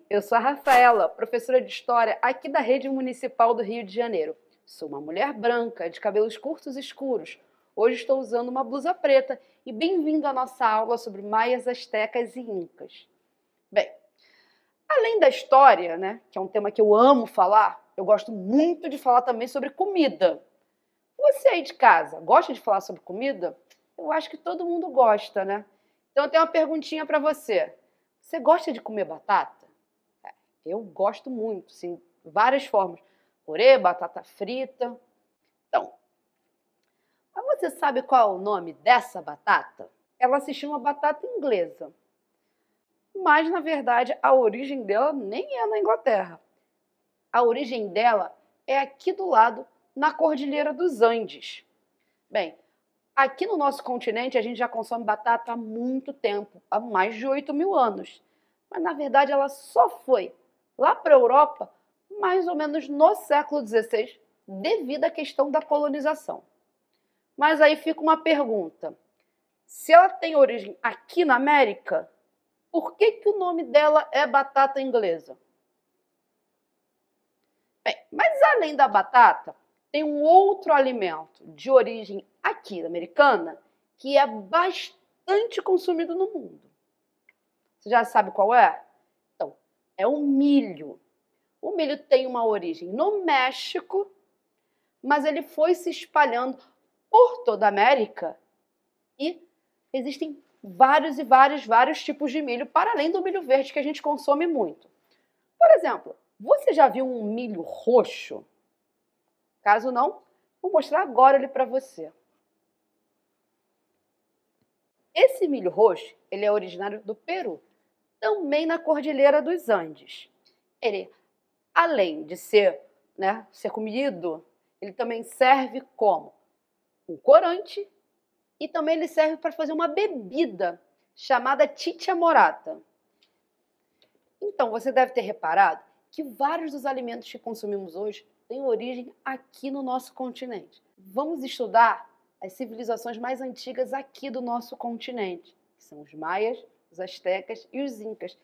Eu sou a Rafaela, professora de História aqui da Rede Municipal do Rio de Janeiro. Sou uma mulher branca, de cabelos curtos e escuros. Hoje estou usando uma blusa preta e bem-vindo à nossa aula sobre maias, astecas e incas. Bem, além da história, né, que é um tema que eu amo falar, eu gosto muito de falar também sobre comida. Você aí de casa, gosta de falar sobre comida? Eu acho que todo mundo gosta, né? Então eu tenho uma perguntinha para você. Você gosta de comer batata? Eu gosto muito, sim, várias formas. Purê, batata frita. Então, mas você sabe qual é o nome dessa batata? Ela se chama batata inglesa. Mas, na verdade, a origem dela nem é na Inglaterra. A origem dela é aqui do lado, na Cordilheira dos Andes. Bem, aqui no nosso continente a gente já consome batata há muito tempo, há mais de 8.000 anos. Mas, na verdade, ela só foi lá para a Europa, mais ou menos no século XVI, devido à questão da colonização. Mas aí fica uma pergunta. Se ela tem origem aqui na América, por que o nome dela é batata inglesa? Bem, mas além da batata, tem um outro alimento de origem aqui americana que é bastante consumido no mundo. Você já sabe qual é? Então, é o milho. O milho tem uma origem no México, mas ele foi se espalhando por toda a América e existem vários tipos de milho, para além do milho verde que a gente consome muito. Por exemplo, você já viu um milho roxo? Caso não, vou mostrar agora ele para você. Esse milho roxo, ele é originário do Peru, também na Cordilheira dos Andes. Ele, além de ser comido, ele também serve como um corante e também ele serve para fazer uma bebida chamada chicha morata. Então, você deve ter reparado que vários dos alimentos que consumimos hoje têm origem aqui no nosso continente. Vamos estudar as civilizações mais antigas aqui do nosso continente, que são os maias, os astecas e os incas.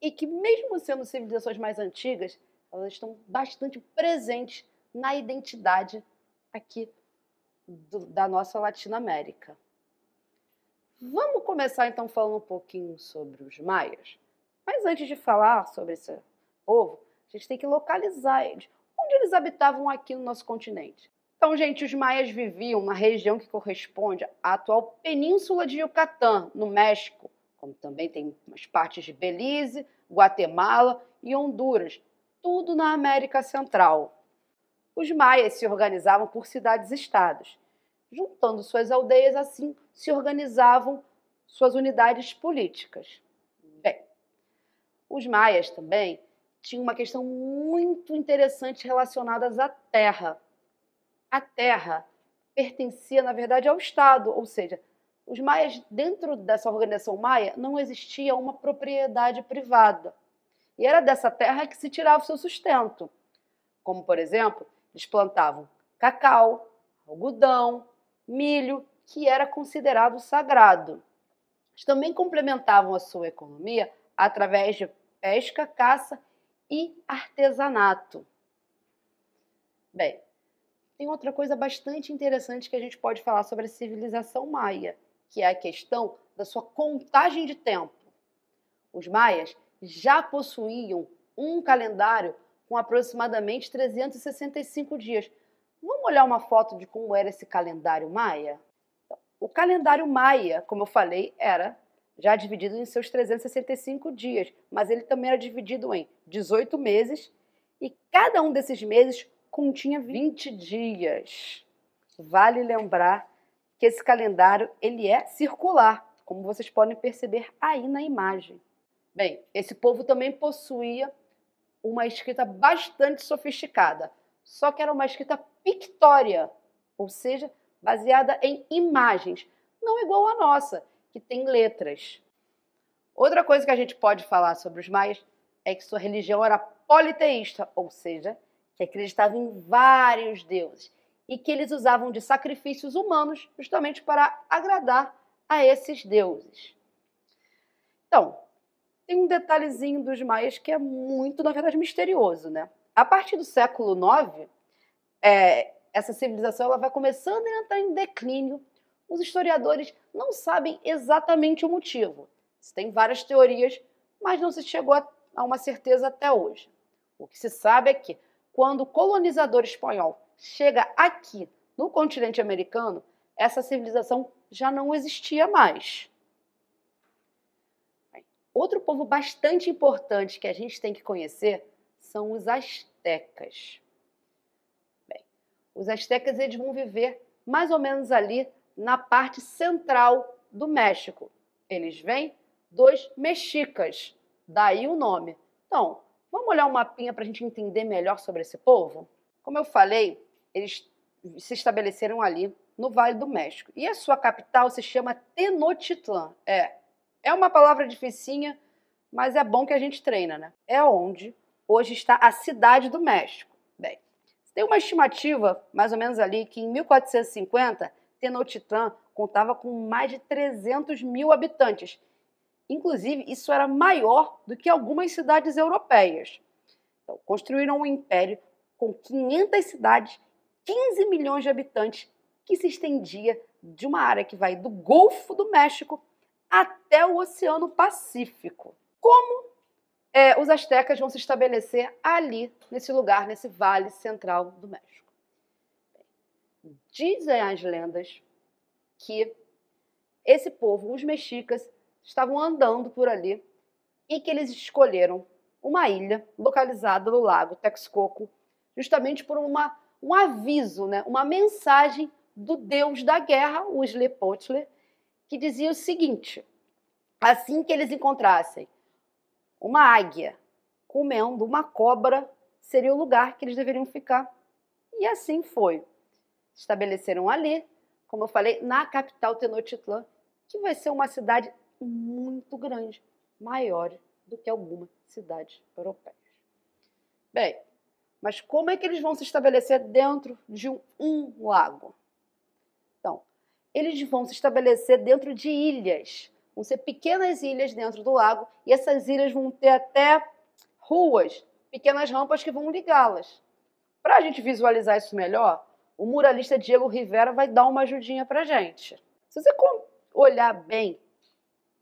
E que, mesmo sendo civilizações mais antigas, elas estão bastante presentes na identidade aqui da nossa Latinoamérica. Vamos começar então falando um pouquinho sobre os maias. Mas antes de falar sobre esse povo, a gente tem que localizar eles. Onde eles habitavam aqui no nosso continente? Então, gente, os maias viviam na região que corresponde à atual Península de Yucatán, no México, como também tem umas partes de Belize, Guatemala e Honduras, tudo na América Central. Os maias se organizavam por cidades-estados. Juntando suas aldeias, assim, se organizavam suas unidades políticas. Bem, os maias também tinham uma questão muito interessante relacionada à terra. A terra pertencia, na verdade, ao Estado, ou seja, os maias, dentro dessa organização maia, não existia uma propriedade privada. E era dessa terra que se tirava o seu sustento. Como, por exemplo, eles plantavam cacau, algodão, milho, que era considerado sagrado. Eles também complementavam a sua economia através de pesca, caça e artesanato. Bem, tem outra coisa bastante interessante que a gente pode falar sobre a civilização maia, que é a questão da sua contagem de tempo. Os maias já possuíam um calendário com aproximadamente 365 dias. Vamos olhar uma foto de como era esse calendário maia? O calendário maia, como eu falei, era já dividido em seus 365 dias, mas ele também era dividido em 18 meses e cada um desses meses continha 20 dias. Vale lembrar que esse calendário ele é circular, como vocês podem perceber aí na imagem. Bem, esse povo também possuía uma escrita bastante sofisticada, só que era uma escrita pictória, ou seja, baseada em imagens, não igual à nossa, que tem letras. Outra coisa que a gente pode falar sobre os maias é que sua religião era politeísta, ou seja, que acreditava em vários deuses e que eles usavam de sacrifícios humanos justamente para agradar a esses deuses. Então, tem um detalhezinho dos maias que é muito, na verdade, misterioso, né? A partir do século IX, essa civilização ela vai começando a entrar em declínio. Os historiadores não sabem exatamente o motivo. Tem várias teorias, mas não se chegou a uma certeza até hoje. O que se sabe é que, quando o colonizador espanhol chega aqui no continente americano, essa civilização já não existia mais. Outro povo bastante importante que a gente tem que conhecer são os astecas. Bem, os astecas eles vão viver mais ou menos ali na parte central do México. Eles vêm dos mexicas, daí o nome. Então, vamos olhar um mapinha para a gente entender melhor sobre esse povo? Como eu falei, eles se estabeleceram ali no Vale do México. E a sua capital se chama Tenochtitlán. É uma palavra dificinha, mas é bom que a gente treina, né? É onde hoje está a Cidade do México. Bem, tem uma estimativa, mais ou menos ali, que em 1450, Tenochtitlán contava com mais de 300 mil habitantes. Inclusive, isso era maior do que algumas cidades europeias. Então, construíram um império com 500 cidades, 15 milhões de habitantes, que se estendia de uma área que vai do Golfo do México até o Oceano Pacífico. Como os astecas vão se estabelecer ali, nesse lugar, nesse vale central do México? Dizem as lendas que esse povo, os mexicas, estavam andando por ali e que eles escolheram uma ilha localizada no lago Texcoco, justamente por um aviso, né? Uma mensagem do deus da guerra, o Huitzilopochtli, que dizia o seguinte: assim que eles encontrassem uma águia comendo uma cobra, seria o lugar que eles deveriam ficar. E assim foi. Se estabeleceram ali, como eu falei, na capital Tenochtitlán, que vai ser uma cidade muito grande, maior do que alguma cidade europeia. Bem, mas como é que eles vão se estabelecer dentro de um lago? Então, eles vão se estabelecer dentro de ilhas. Vão ser pequenas ilhas dentro do lago e essas ilhas vão ter até ruas, pequenas rampas que vão ligá-las. Para a gente visualizar isso melhor, o muralista Diego Rivera vai dar uma ajudinha para a gente. Se você olhar bem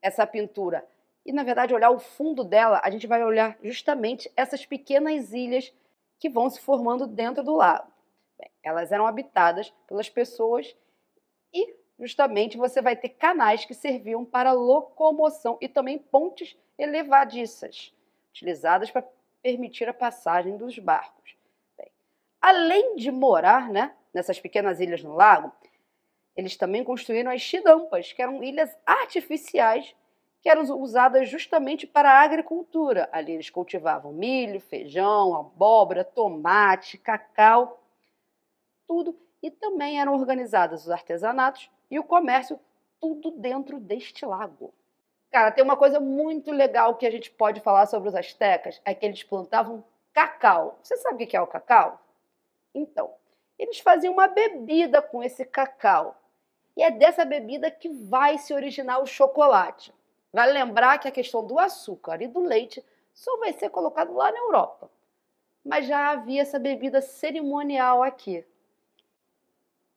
essa pintura e, na verdade, olhar o fundo dela, a gente vai olhar justamente essas pequenas ilhas que vão se formando dentro do lago. Bem, elas eram habitadas pelas pessoas e, justamente, você vai ter canais que serviam para locomoção e também pontes elevadiças, utilizadas para permitir a passagem dos barcos. Bem, além de morar, né, nessas pequenas ilhas no lago, eles também construíram as chidampas, que eram ilhas artificiais que eram usadas justamente para a agricultura. Ali eles cultivavam milho, feijão, abóbora, tomate, cacau, tudo. E também eram organizados os artesanatos e o comércio, tudo dentro deste lago. Cara, tem uma coisa muito legal que a gente pode falar sobre os astecas, é que eles plantavam cacau. Você sabe o que é o cacau? Então, eles faziam uma bebida com esse cacau. E é dessa bebida que vai se originar o chocolate. Vale lembrar que a questão do açúcar e do leite só vai ser colocado lá na Europa. Mas já havia essa bebida cerimonial aqui.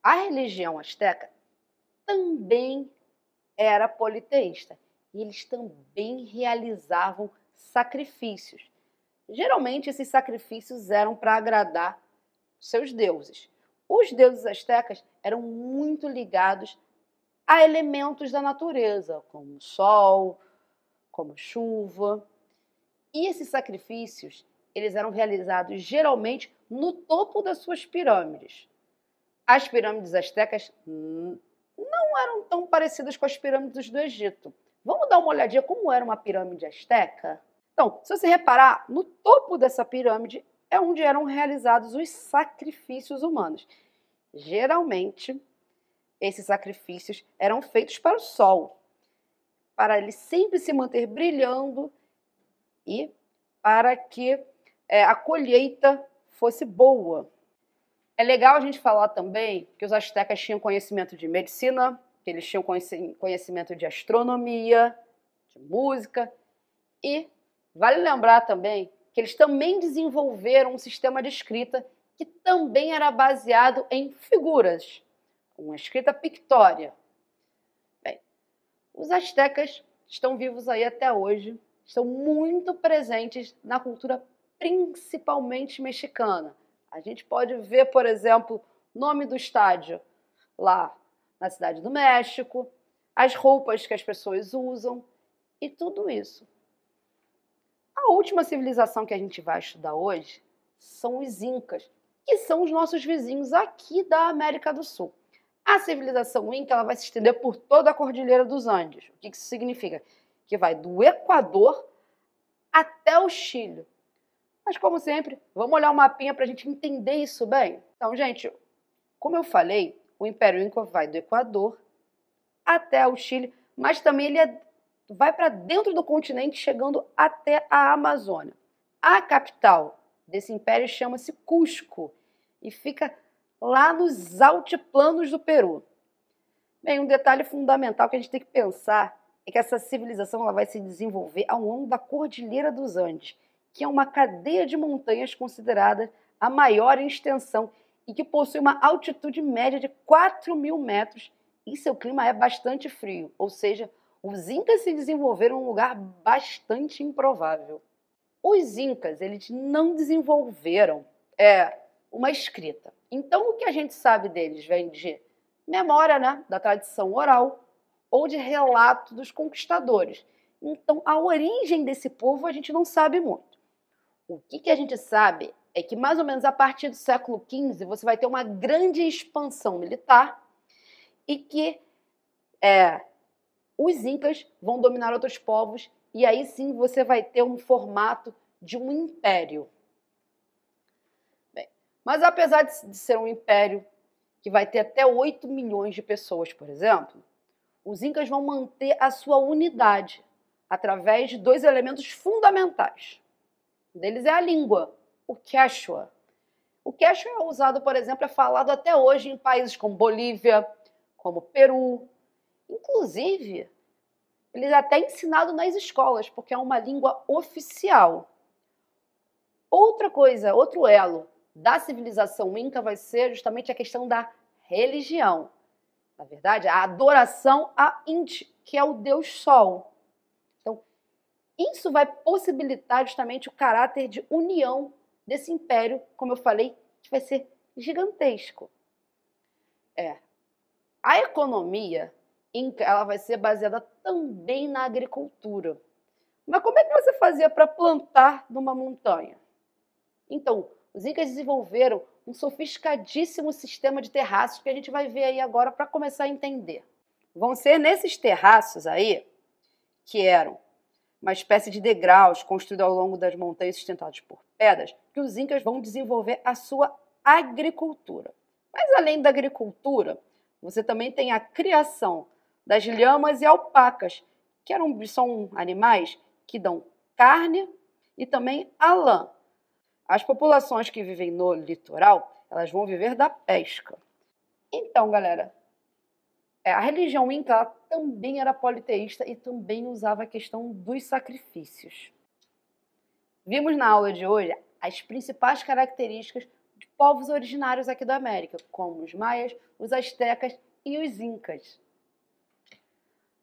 A religião asteca também era politeísta. E eles também realizavam sacrifícios. Geralmente, esses sacrifícios eram para agradar seus deuses. Os deuses astecas eram muito ligados a elementos da natureza, como o sol, como chuva. E esses sacrifícios, eles eram realizados geralmente no topo das suas pirâmides. As pirâmides astecas não eram tão parecidas com as pirâmides do Egito. Vamos dar uma olhadinha como era uma pirâmide asteca? Então, se você reparar, no topo dessa pirâmide é onde eram realizados os sacrifícios humanos. Geralmente, esses sacrifícios eram feitos para o sol, para ele sempre se manter brilhando e para que a colheita fosse boa. É legal a gente falar também que os astecas tinham conhecimento de medicina, que eles tinham conhecimento de astronomia, de música E vale lembrar também que eles também desenvolveram um sistema de escrita que também era baseado em figuras, uma escrita pictória. Bem, os astecas estão vivos aí até hoje, estão muito presentes na cultura principalmente mexicana. A gente pode ver, por exemplo, o nome do estádio lá na Cidade do México, as roupas que as pessoas usam e tudo isso. A última civilização que a gente vai estudar hoje são os Incas, que são os nossos vizinhos aqui da América do Sul. A civilização Inca ela vai se estender por toda a Cordilheira dos Andes. O que isso significa? Que vai do Equador até o Chile. Mas, como sempre, vamos olhar um mapinha para a gente entender isso bem? Então, gente, como eu falei, o Império Inca vai do Equador até o Chile, mas também ele vai para dentro do continente, chegando até a Amazônia. A capital desse império chama-se Cusco e fica lá nos altiplanos do Peru. Bem, um detalhe fundamental que a gente tem que pensar é que essa civilização ela vai se desenvolver ao longo da Cordilheira dos Andes, que é uma cadeia de montanhas considerada a maior em extensão e que possui uma altitude média de 4.000 metros e seu clima é bastante frio, ou seja, os Incas se desenvolveram em um lugar bastante improvável. Os Incas, eles não desenvolveram uma escrita. Então, o que a gente sabe deles vem de memória, né, da tradição oral ou de relato dos conquistadores. Então, a origem desse povo a gente não sabe muito. O que a gente sabe é que mais ou menos a partir do século XV você vai ter uma grande expansão militar e que os Incas vão dominar outros povos e aí sim você vai ter um formato de um império. Bem, mas apesar de ser um império que vai ter até 8 milhões de pessoas, por exemplo, os Incas vão manter a sua unidade através de 2 elementos fundamentais. Um deles é a língua, o Quechua. O Quechua é usado, por exemplo, é falado até hoje em países como Bolívia, como Peru. Inclusive, ele é até ensinado nas escolas, porque é uma língua oficial. Outra coisa, outro elo da civilização Inca vai ser justamente a questão da religião. Na verdade, a adoração a Inti, que é o deus Sol. Então, isso vai possibilitar justamente o caráter de união desse império, como eu falei, que vai ser gigantesco. A economia Inca ela vai ser baseada também na agricultura. Mas como é que você fazia para plantar numa montanha? Então, os Incas desenvolveram um sofisticadíssimo sistema de terraços que a gente vai ver aí agora para começar a entender. Vão ser nesses terraços aí, que eram uma espécie de degraus construídos ao longo das montanhas sustentados por pedras, que os Incas vão desenvolver a sua agricultura. Mas além da agricultura, você também tem a criação das lhamas e alpacas, que são animais que dão carne e também a lã. As populações que vivem no litoral, elas vão viver da pesca. Então, galera, a religião Inca também era politeísta e também usava a questão dos sacrifícios. Vimos na aula de hoje as principais características de povos originários aqui da América, como os maias, os astecas e os incas.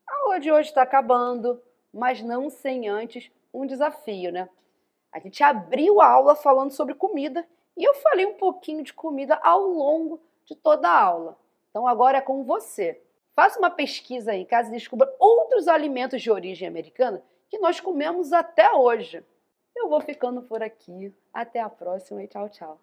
A aula de hoje está acabando, mas não sem antes um desafio, né? A gente abriu a aula falando sobre comida e eu falei um pouquinho de comida ao longo de toda a aula. Então agora é com você. Faça uma pesquisa aí, caso descubra outros alimentos de origem americana que nós comemos até hoje. Eu vou ficando por aqui. Até a próxima e tchau, tchau.